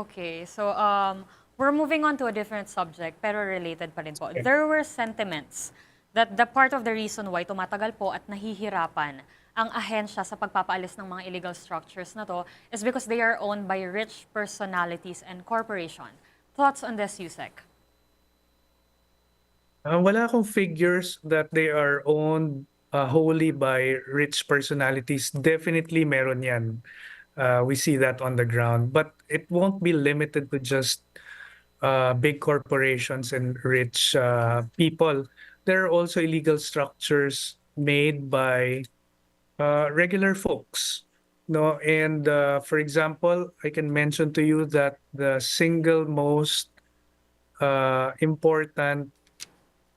Okay, so we're moving on to a different subject pero related pa rin po. Okay. There were sentiments that the part of the reason why tumatagal po at nahihirapan ang ahensya sa pagpapaalis ng mga illegal structures na to is because they are owned by rich personalities and corporation. Thoughts on this, USEC? Wala akong figures that they are owned wholly by rich personalities. Definitely meron yan. We see that on the ground. But it won't be limited to just big corporations and rich people. There are also illegal structures made by regular folks. No, and for example, I can mention to you that the single most important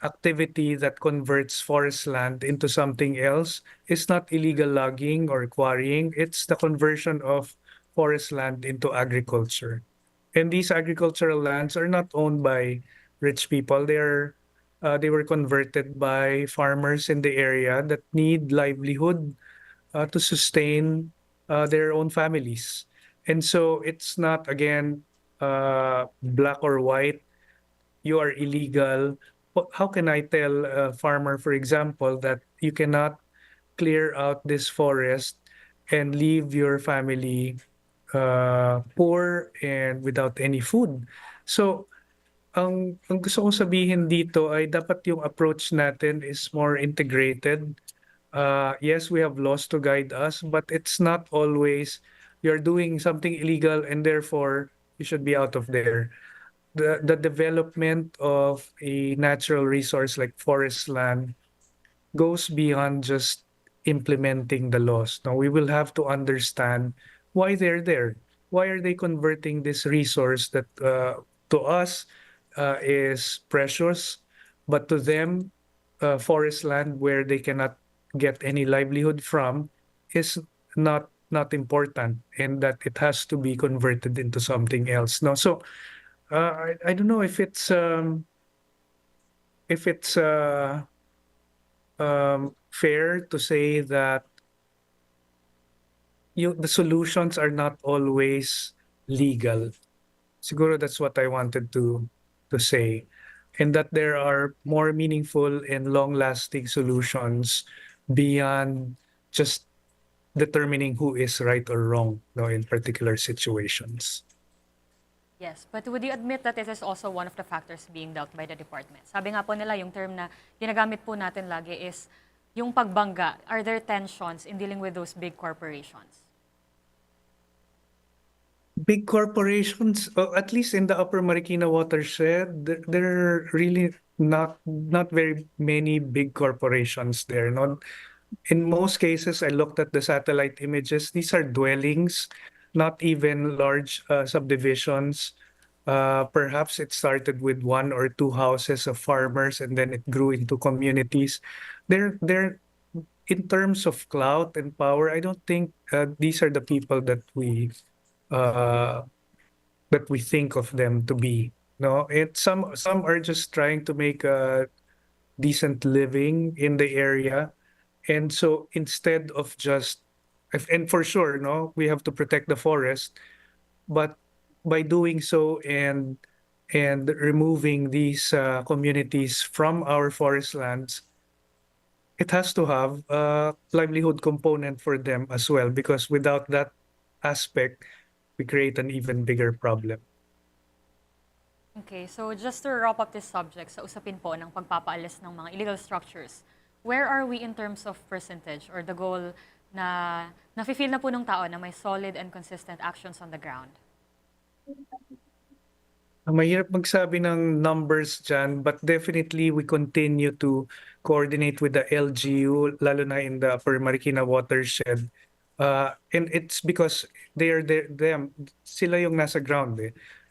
activity that converts forest land into something else is not illegal logging or quarrying. It's the conversion of forest land into agriculture. And these agricultural lands are not owned by rich people. They were converted by farmers in the area that need livelihood to sustain their own families. And so it's not, again, black or white. You are illegal. How can I tell a farmer, for example, that you cannot clear out this forest and leave your family poor and without any food? So, ang gusto kong sabihin dito ay dapat yung approach natin is more integrated. Yes, we have laws to guide us, but it's not always you're doing something illegal and therefore you should be out of there. The development of a natural resource like forest land goes beyond just implementing the laws. Now, we will have to understand why they're there. Why are they converting this resource that to us is precious, but to them, forest land where they cannot get any livelihood from is not important, and that it has to be converted into something else. No, so I don't know if it's fair to say that the solutions are not always legal. Siguro that's what I wanted to say, and that there are more meaningful and long-lasting solutions beyond just determining who is right or wrong, no, in particular situations. Yes, but would you admit that it is also one of the factors being dealt by the department? Sabi nga po nila, yung term na ginagamit po natin lagi is yung pagbangga. Are there tensions in dealing with those big corporations? Big corporations, at least in the Upper Marikina Watershed, there are really not very many big corporations there. Not in most cases, I looked at the satellite images. These are dwellings, not even large subdivisions. Perhaps it started with one or two houses of farmers, and then it grew into communities. They're in terms of clout and power, I don't think these are the people that we think of them to be. No, some are just trying to make a decent living in the area, and so instead of just, and for sure, no, we have to protect the forest, but by doing so and removing these communities from our forest lands, it has to have a livelihood component for them as well, because without that aspect, we create an even bigger problem. Okay, so just to wrap up this subject, sa usapin po ng pagpapaalis ng mga illegal structures, where are we in terms of percentage or the goal na nafe-feel na po ng tao na may solid and consistent actions on the ground? Mahirap magsabi ng numbers dyan, but definitely we continue to coordinate with the LGU, lalo na in the Upper Marikina Watershed. And it's because they are sila yung nasa ground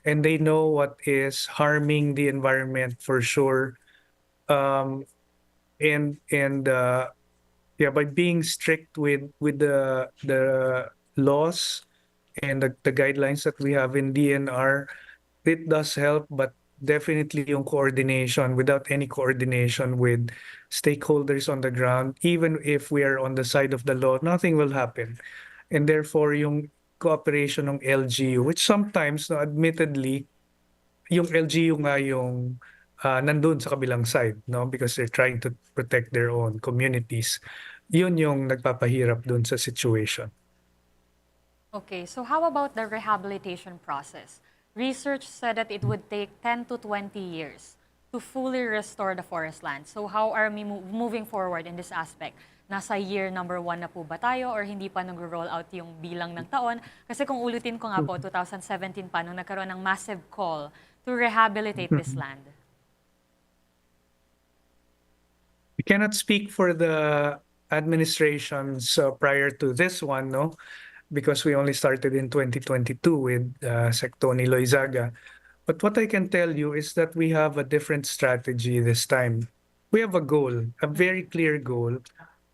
and they know what is harming the environment for sure. And yeah, by being strict with the laws and the guidelines that we have in DNR, it does help, but definitely yung coordination. Without any coordination with stakeholders on the ground, even if we are on the side of the law, nothing will happen. And therefore, yung cooperation ng LGU, which sometimes, no, admittedly, yung LGU nga yung nandun sa kabilang side, no, because they're trying to protect their own communities. Yun yung nagpapahirap dun sa situation. Okay, so how about the rehabilitation process? Research said that it would take 10 to 20 years to fully restore the forest land. So how are we moving forward in this aspect? Nasa year number 1 na po ba tayo or hindi pa nag-roll out yung bilang ng taon? Kasi kung ulitin ko nga po, 2017 pa nung nagkaroon ng massive call to rehabilitate this land. We cannot speak for the administrations prior to this one, no, because we only started in 2022 with Sec Tony Loizaga. But what I can tell you is that we have a different strategy this time. We have a goal, a very clear goal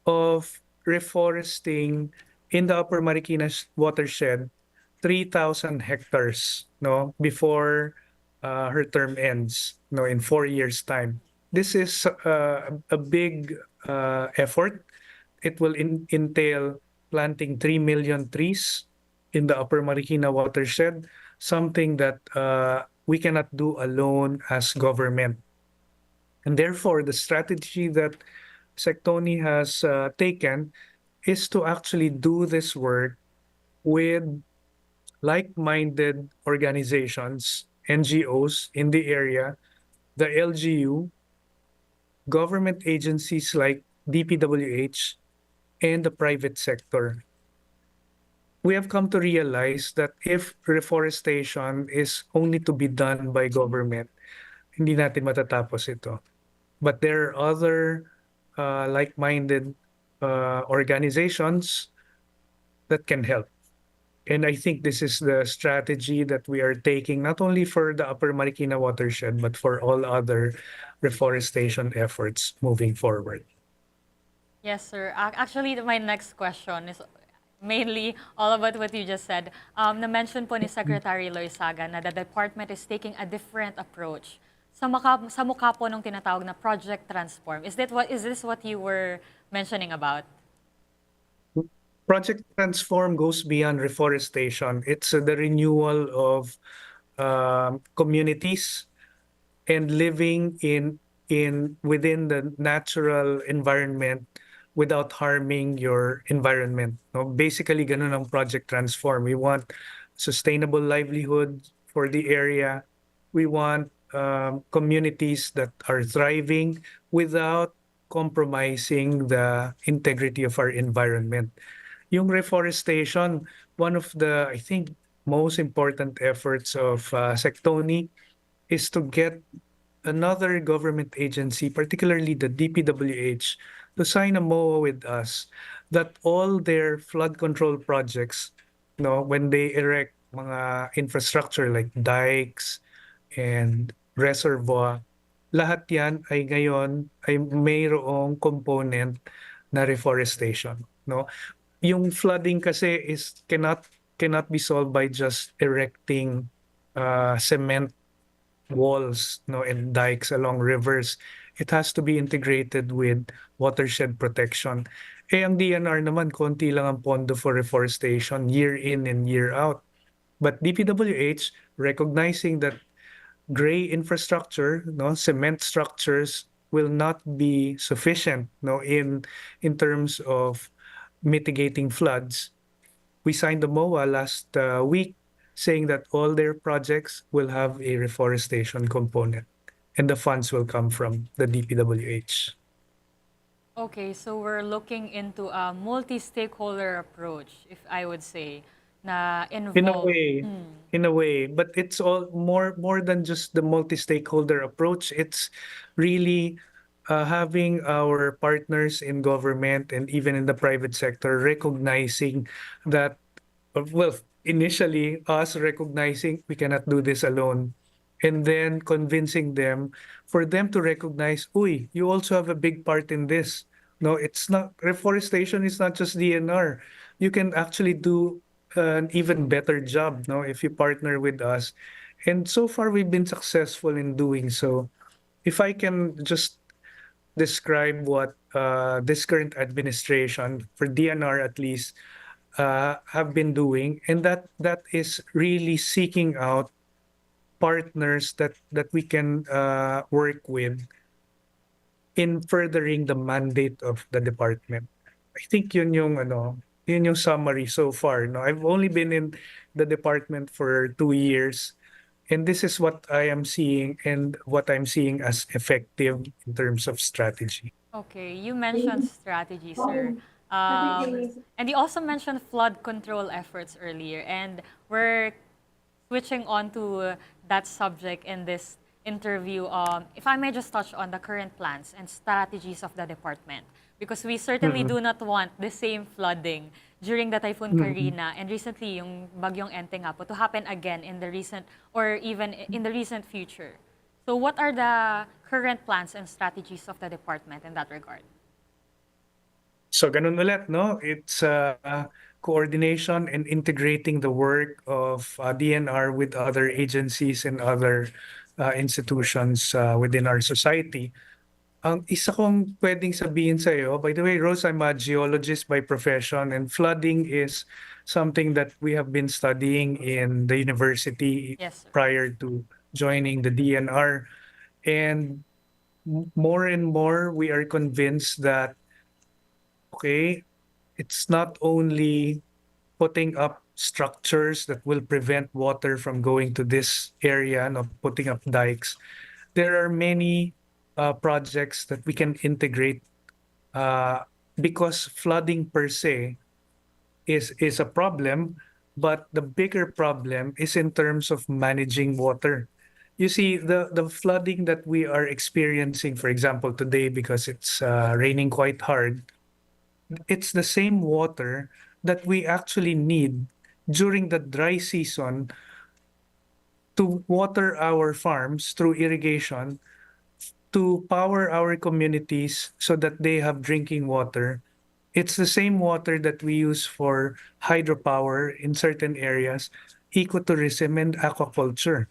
of reforesting in the Upper Marikina Watershed 3,000 hectares, no, before her term ends, no, in 4 years' time. This is a big effort. It will entail planting 3 million trees in the Upper Marikina Watershed, something that we cannot do alone as government. And therefore, the strategy that Sectoni has taken is to actually do this work with like-minded organizations, NGOs in the area, the LGU, government agencies like DPWH, and the private sector. We have come to realize that if reforestation is only to be done by government, hindi natin matatapos ito. But there are other like-minded organizations that can help. And I think this is the strategy that we are taking, not only for the Upper Marikina Watershed, but for all other reforestation efforts moving forward. Yes, sir. Actually, my next question is mainly all about what you just said. Na-mention po ni Secretary Loizaga na the department is taking a different approach sa mukha po nung tinatawag na Project Transform. Is this what you were mentioning about? Project Transform goes beyond reforestation. It's the renewal of communities and living within the natural environment without harming your environment. No? Basically, ganun ang Project Transform. We want sustainable livelihood for the area. We want communities that are thriving without compromising the integrity of our environment. Yung reforestation, one of the, I think, most important efforts of Sectoni is to get another government agency, particularly the DPWH, to sign a MOA with us that all their flood control projects, no, when they erect mga infrastructure like dikes and reservoir, lahat yan ay ngayon ay mayroong component na reforestation, no? Yung flooding kasi cannot be solved by just erecting cement walls, no, and dikes along rivers. It has to be integrated with watershed protection. Eh ang DNR naman konti lang ang pondo for reforestation year in and year out. But DPWH, recognizing that gray infrastructure, no, cement structures will not be sufficient, no, in terms of mitigating floods. We signed the MOA last week saying that all their projects will have a reforestation component and the funds will come from the DPWH. Okay, so we're looking into a multi-stakeholder approach, if I would say, na involve... In a way, but it's all more than just the multi-stakeholder approach. It's really having our partners in government and even in the private sector recognizing that, well, initially us recognizing we cannot do this alone, and then convincing them for them to recognize, uy, you also have a big part in this. No, it's not, reforestation is not just DNR. You can actually do an even better job, no, if you partner with us. And so far we've been successful in doing so. If I can just describe what this current administration, for DNR at least, have been doing, and that is really seeking out partners that we can work with in furthering the mandate of the department. I think yun yung summary so far. No, I've only been in the department for 2 years, and this is what I am seeing and what I'm seeing as effective in terms of strategy. Okay, you mentioned strategy, sir. And you also mentioned flood control efforts earlier. And we're switching on to that subject in this interview. If I may just touch on the current plans and strategies of the department, because we certainly Mhm. do not want the same flooding during the Typhoon Mhm. Karina and recently yung bagyong Enteng nga po to happen again in the recent or even in the recent future. So what are the current plans and strategies of the department in that regard? So ganun ulit, no? It's coordination and integrating the work of DNR with other agencies and other institutions within our society. Ang isa kong pwedeng sabihin sa iyo, by the way, Rose, I'm a geologist by profession, and flooding is something that we have been studying in the university Yes, sir. prior to joining the DNR. And more and more, we are convinced that, okay, it's not only putting up structures that will prevent water from going to this area, no, putting up dikes. There are many projects that we can integrate uh, because flooding per se is a problem, but the bigger problem is in terms of managing water. You see, the flooding that we are experiencing, for example, today because it's raining quite hard, it's the same water that we actually need during the dry season to water our farms through irrigation, to power our communities so that they have drinking water. It's the same water that we use for hydropower in certain areas, ecotourism, and aquaculture.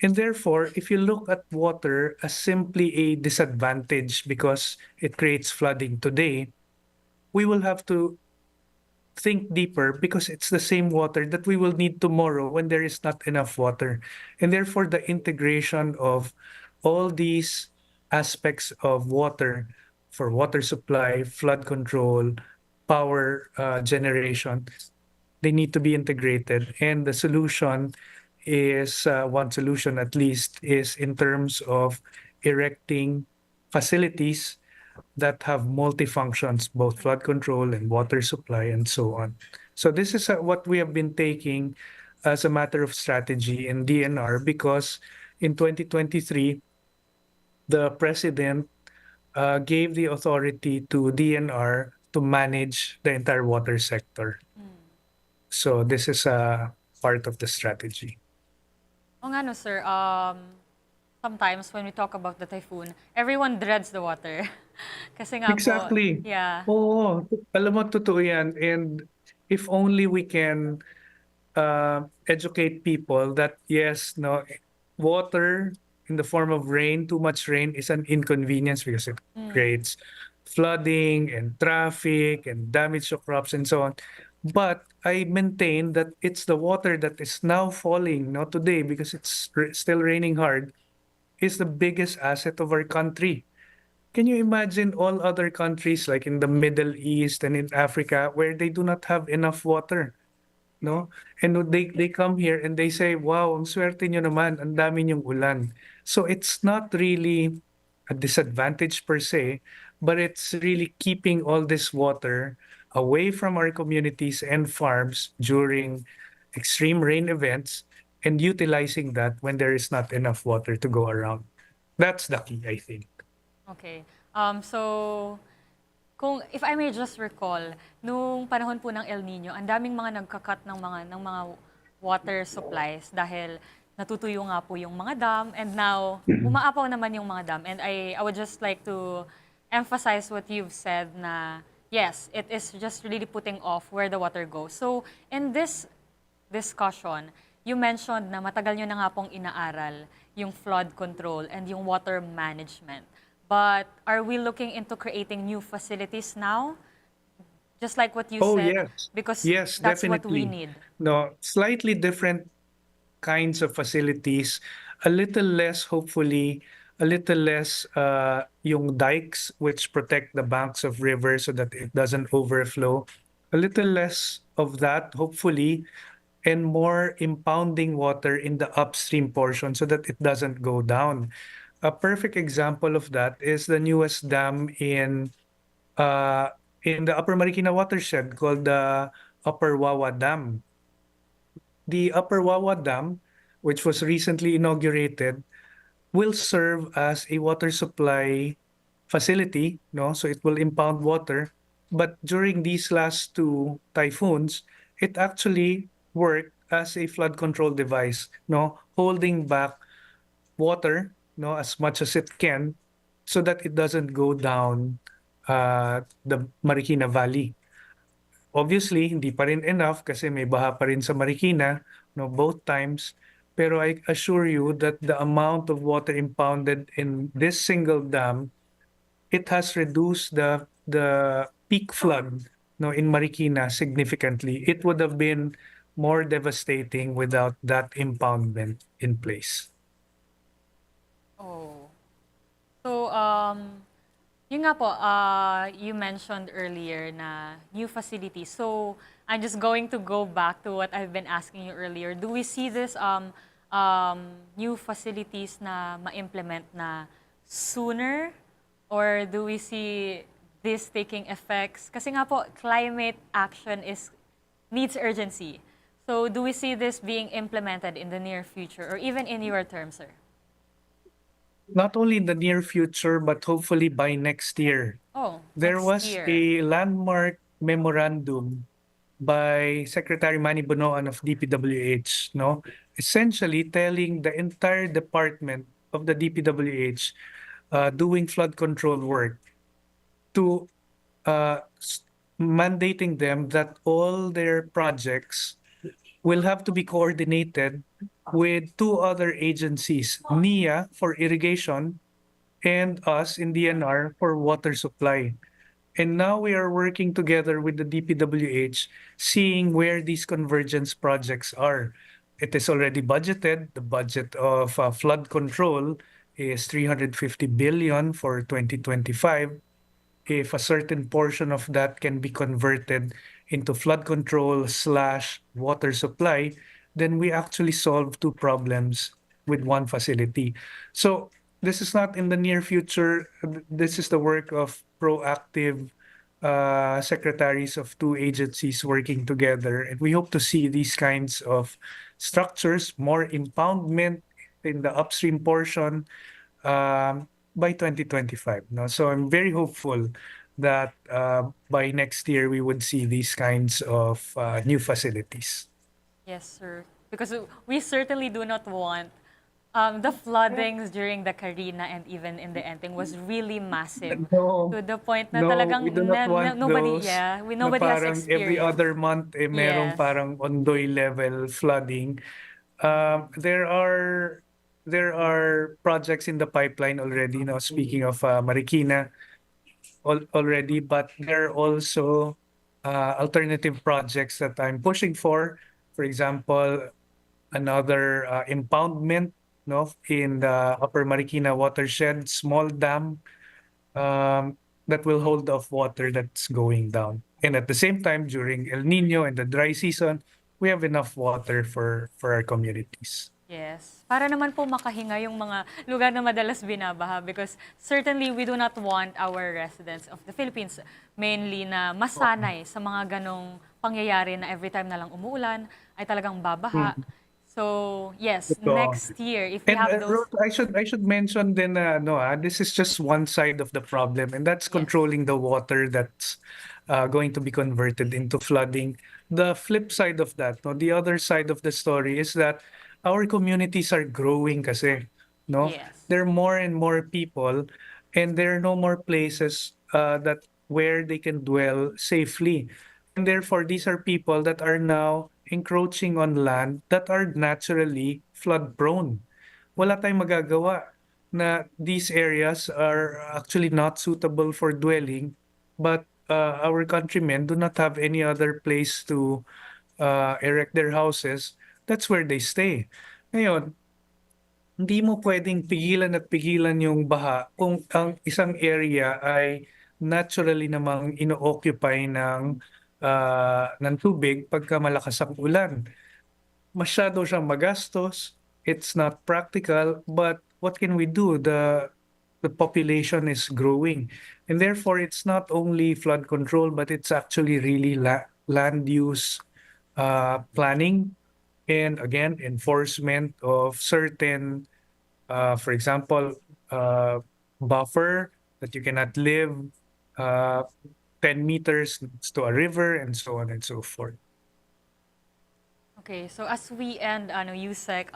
And therefore, if you look at water as simply a disadvantage because it creates flooding today, we will have to think deeper because it's the same water that we will need tomorrow when there is not enough water. And therefore, the integration of all these aspects of water for water supply, flood control, power generation, they need to be integrated. And the solution is one solution at least is in terms of erecting facilities that have multi-functions, both flood control and water supply and so on. So this is what we have been taking as a matter of strategy in DNR because in 2023, the president gave the authority to DNR to manage the entire water sector. So this is a part of the strategy. O nga no, sir, sometimes when we talk about the typhoon, everyone dreads the water. Kasi nga po, Exactly. yeah. Oo, alam mo, totoo yan. And if only we can educate people that yes, no, water in the form of rain, too much rain is an inconvenience because it creates flooding and traffic and damage to crops and so on. But I maintain that it's the water that is now falling, not today, because it's still raining hard, is the biggest asset of our country. Can you imagine all other countries like in the Middle East and in Africa where they do not have enough water? No? And they come here and they say, wow, ang swerte nyo naman, ang dami niyong ulan. So it's not really a disadvantage per se, but it's really keeping all this water away from our communities and farms during extreme rain events and utilizing that when there is not enough water to go around. That's the key, I think. Okay. So, if I may just recall, nung panahon po ng El Nino, ang daming mga nagkakat ng mga water supplies dahil natutuyo nga po yung mga dam and now umaapaw naman yung mga dam. And I would just like to emphasize what you've said na yes, it is just really putting off where the water goes. So, in this discussion, you mentioned na matagal nyo na nga pong inaaral yung flood control and yung water management. But are we looking into creating new facilities now Just like what you Oh, said, yes. because Yes, that's what we definitely. need. No, slightly different kinds of facilities, a little less, hopefully, a little less yung dikes which protect the banks of rivers so that it doesn't overflow. A little less of that, hopefully, and more impounding water in the upstream portion so that it doesn't go down. A perfect example of that is the newest dam uh, in the Upper Marikina Watershed called the Upper Wawa Dam. The Upper Wawa Dam, which was recently inaugurated, will serve as a water supply facility, no? So it will impound water. But during these last two typhoons, it actually worked as a flood control device, no? Holding back water, no, as much as it can so that it doesn't go down the Marikina Valley. Obviously, hindi pa rin enough kasi may baha pa rin sa Marikina, no, both times. Pero I assure you that the amount of water impounded in this single dam, it has reduced the peak flood, no, in Marikina significantly. It would have been more devastating without that impoundment in place. Oh. So, yun nga po, you mentioned earlier na new facilities. So, I'm just going to go back to what I've been asking you earlier. Do we see this new facilities na ma-implement na sooner? Or do we see this taking effects? Kasi nga po, climate action needs urgency. So, do we see this being implemented in the near future or even in your terms, sir? Not only in the near future, but hopefully by next year. Oh, There next was year. a landmark memorandum by Secretary Manny Bonoan of DPWH, no? Essentially telling the entire department of the DPWH doing flood control work to mandating them that all their projects will have to be coordinated with two other agencies, NIA for irrigation and us in DNR for water supply. And now we are working together with the DPWH, seeing where these convergence projects are. It is already budgeted. The budget of flood control is 350 billion for 2025. If a certain portion of that can be converted into flood control slash water supply, then we actually solve two problems with one facility. So this is not in the near future. This is the work of proactive secretaries of two agencies working together. And we hope to see these kinds of structures, more impoundment in the upstream portion, by 2025. No? So I'm very hopeful that by next year we would see these kinds of new facilities. Yes, sir. Because we certainly do not want the floodings during the Carina and even in the Enteng was really massive No, to the point na no, we talagang do not want nobody, those yeah, na nobody has parang every experienced. other month merong Yes. parang ondoy level flooding. There are projects in the pipeline already, no, speaking of Marikina already, but there are also alternative projects that I'm pushing for. For example, another impoundment, no, in the Upper Marikina Watershed, small dam that will hold off water that's going down. And at the same time, during El Nino and the dry season, we have enough water for our communities. Yes. Para naman po makahinga yung mga lugar na madalas binabaha because certainly we do not want our residents of the Philippines mainly na masanay sa mga ganong pangyayari na every time na lang umuulan ay talagang babaha. Mm. So, yes, Ito. next year if we And have those. Ruth, I should mention then no, this is just one side of the problem, and that's Yes. controlling the water that's going to be converted into flooding. The flip side of that, no, the other side of the story is that our communities are growing kasi, no? Yes. There are more and more people, and there are no more places that where they can dwell safely. And therefore, these are people that are now encroaching on land that are naturally flood prone. Wala tayong magagawa na these areas are actually not suitable for dwelling, but our countrymen do not have any other place to erect their houses, that's where they stay. Ngayon, hindi mo pwedeng pigilan at pigilan yung baha kung ang isang area ay naturally namang ino-occupy ng tubig pagka malakas ang ulan. Masyado siyang magastos, it's not practical, but what can we do? The population is growing. And therefore, it's not only flood control, but it's actually really land use planning, and again, enforcement of certain, for example, buffer that you cannot live 10 meters to a river, and so on and so forth. Okay, so as we end, USEC,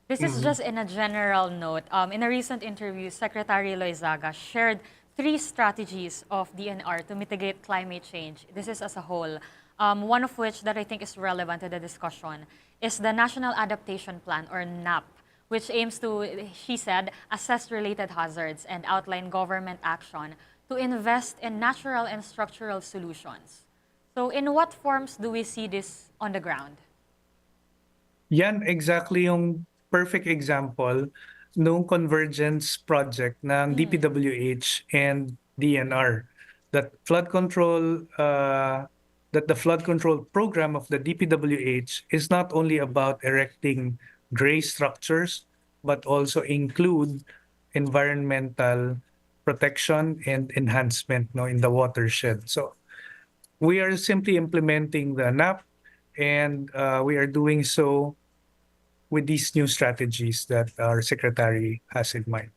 this is just in a general note. In a recent interview, Secretary Loizaga shared 3 strategies of DNR to mitigate climate change. This is as a whole. One of which that I think is relevant to the discussion is the National Adaptation Plan, or NAP, which aims to, she said, assess related hazards and outline government action to invest in natural and structural solutions. So in what forms do we see this on the ground? Yan exactly yung perfect example nung convergence project ng DPWH and DNR. That the flood control program of the DPWH is not only about erecting gray structures, but also include environmental protection and enhancement in the watershed. So we are simply implementing the NAP, and we are doing so with these new strategies that our secretary has in mind.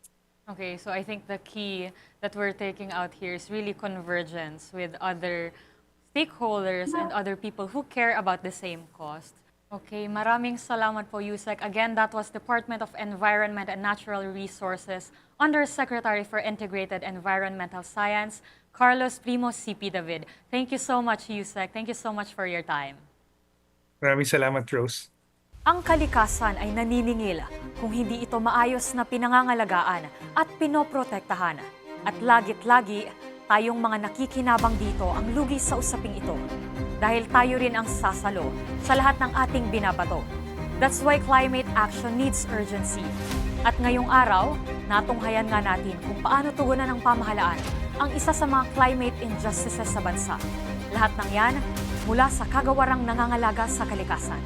Okay, so I think the key that we're taking out here is really convergence with other stakeholders and other people who care about the same cause. Okay, maraming salamat po, USEC. Again, that was Department of Environment and Natural Resources Undersecretary for Integrated Environmental Science, Carlos Primo CP David. Thank you so much, USEC. Thank you so much for your time. Maraming salamat, Rose. Ang kalikasan ay naniningil kung hindi ito maayos na pinangangalagaan at pinoprotektahan. At lagit-lagi, tayong mga nakikinabang dito ang lugi sa usaping ito. Dahil tayo rin ang sasalo sa lahat ng ating binabato. That's why climate action needs urgency. At ngayong araw, natunghayan nga natin kung paano tugunan ng pamahalaan ang isa sa mga climate injustices sa bansa. Lahat ng yan mula sa kagawarang nangangalaga sa kalikasan.